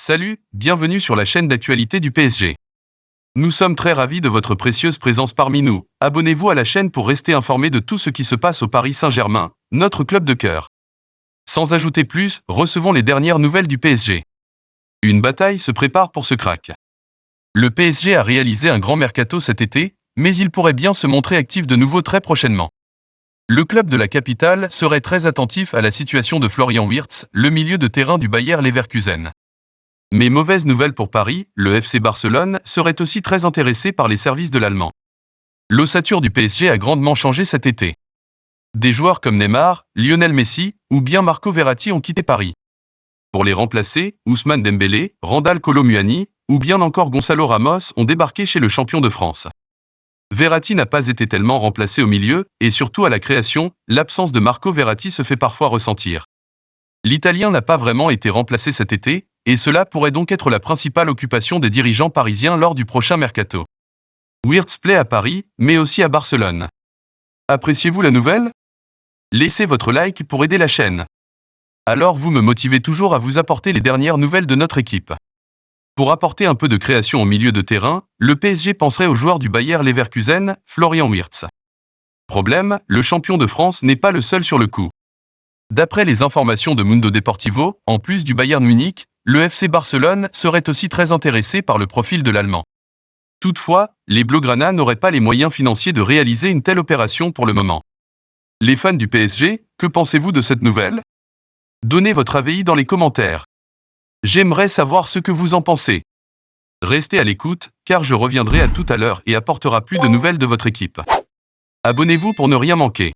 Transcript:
Salut, bienvenue sur la chaîne d'actualité du PSG. Nous sommes très ravis de votre précieuse présence parmi nous. Abonnez-vous à la chaîne pour rester informé de tout ce qui se passe au Paris Saint-Germain, notre club de cœur. Sans ajouter plus, recevons les dernières nouvelles du PSG. Une bataille se prépare pour ce crack. Le PSG a réalisé un grand mercato cet été, mais il pourrait bien se montrer actif de nouveau très prochainement. Le club de la capitale serait très attentif à la situation de Florian Wirtz, le milieu de terrain du Bayer Leverkusen. Mais mauvaise nouvelle pour Paris, le FC Barcelone serait aussi très intéressé par les services de l'Allemand. L'ossature du PSG a grandement changé cet été. Des joueurs comme Neymar, Lionel Messi ou bien Marco Verratti ont quitté Paris. Pour les remplacer, Ousmane Dembélé, Randal Kolo Muani ou bien encore Gonzalo Ramos ont débarqué chez le champion de France. Verratti n'a pas été tellement remplacé au milieu, et surtout à la création, l'absence de Marco Verratti se fait parfois ressentir. L'Italien n'a pas vraiment été remplacé cet été, et cela pourrait donc être la principale occupation des dirigeants parisiens lors du prochain mercato. Wirtz plaît à Paris, mais aussi à Barcelone. Appréciez-vous la nouvelle? Laissez votre like pour aider la chaîne. Alors vous me motivez toujours à vous apporter les dernières nouvelles de notre équipe. Pour apporter un peu de création au milieu de terrain, le PSG penserait au joueur du Bayer Leverkusen, Florian Wirtz. Problème, le champion de France n'est pas le seul sur le coup. D'après les informations de Mundo Deportivo, en plus du Bayern Munich, le FC Barcelone serait aussi très intéressé par le profil de l'Allemand. Toutefois, les Blaugrana n'auraient pas les moyens financiers de réaliser une telle opération pour le moment. Les fans du PSG, que pensez-vous de cette nouvelle? Donnez votre avis dans les commentaires. J'aimerais savoir ce que vous en pensez. Restez à l'écoute, car je reviendrai à tout à l'heure et apportera plus de nouvelles de votre équipe. Abonnez-vous pour ne rien manquer.